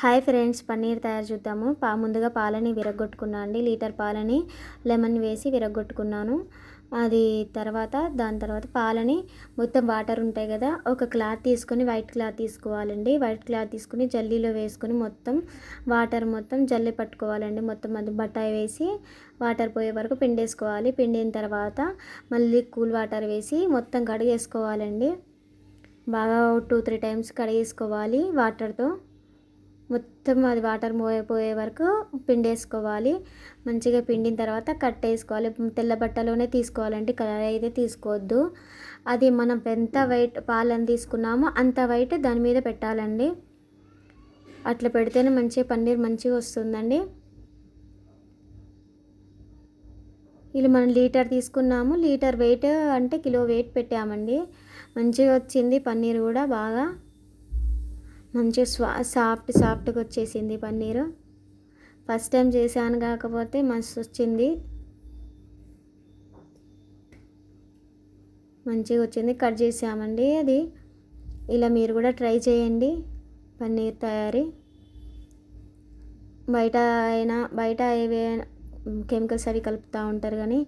Hi friends, paneer తయారు చూద్దాము. ముందుగా పాలని విరగొట్టుకున్నాను అండి. లీటర్ పాలని లెమన్ వేసి విరగొట్టుకున్నాను. దాని తర్వాత పాలని మొత్తం వాటర్ ఉంటాయి కదా, ఒక క్లాత్ తీసుకొని వైట్ క్లాత్ తీసుకోవాలండి. వైట్ క్లాత్ తీసుకుని జల్లీలో వేసుకొని మొత్తం వాటర్ మొత్తం జల్లి పట్టుకోవాలండి. మొత్తం అది బట్టాయి వేసి వాటర్ పోయే వరకు పిండేసుకోవాలి. పిండిన తర్వాత మళ్ళీ కూల్ వాటర్ వేసి మొత్తం కడిగేసుకోవాలండి. బాగా 2-3 టైమ్స్ కడిగేసుకోవాలి వాటర్తో. మొత్తం అది వాటర్ పోయే వరకు పిండేసుకోవాలి. మంచిగా పిండిన తర్వాత కట్టేసుకోవాలి. తెల్ల బట్టలోనే తీసుకోవాలండి, కలర్ అయితే తీసుకోవద్దు. అది మనం ఎంత వైట్ పాలను తీసుకున్నామో అంత వైట్ దాని మీద పెట్టాలండి. అట్లా పెడితేనే మంచిగా పన్నీర్ మంచిగా వస్తుందండి. ఇలా మనం లీటర్ తీసుకున్నాము, లీటర్ వెయిట్ అంటే కిలో వెయిట్ పెట్టామండి. మంచిగా వచ్చింది పన్నీర్ కూడా, బాగా మంచిగా సాఫ్ట్గా వచ్చేసింది పన్నీరు. ఫస్ట్ టైం చేశాను కాకపోతే మస్తు వచ్చింది, మంచిగా వచ్చింది. కట్ చేసామండి అది. ఇలా మీరు కూడా ట్రై చేయండి పన్నీర్ తయారీ. బయట ఏవైనా కెమికల్స్ అవి కలుపుతూ ఉంటారు, కానీ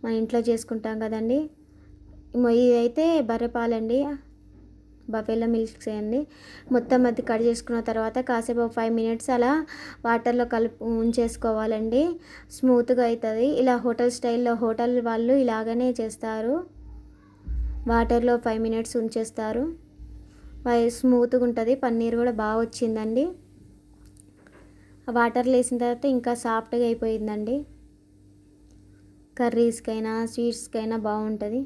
మన ఇంట్లో చేసుకుంటాం కదండి. ఇదైతే బర్రెపాలండి, బఫెలో మిల్క్స్ అండి. మొత్తం అది కట్ చేసుకున్న తర్వాత కాసేపు 5 మినిట్స్ అలా వాటర్లో ఉంచేసుకోవాలండి. స్మూత్గా అవుతుంది. ఇలా హోటల్ స్టైల్లో హోటల్ వాళ్ళు ఇలాగనే చేస్తారు. వాటర్లో 5 మినిట్స్ ఉంచేస్తారు. స్మూత్గా ఉంటుంది. పన్నీర్ కూడా బాగా వచ్చిందండి. వాటర్లో వేసిన తర్వాత ఇంకా సాఫ్ట్గా అయిపోయిందండి. కర్రీస్కైనా స్వీట్స్కైనా బాగుంటుంది.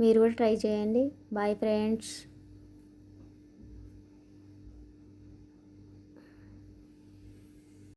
మీరు కూడా ట్రై చేయండి. Bye friends.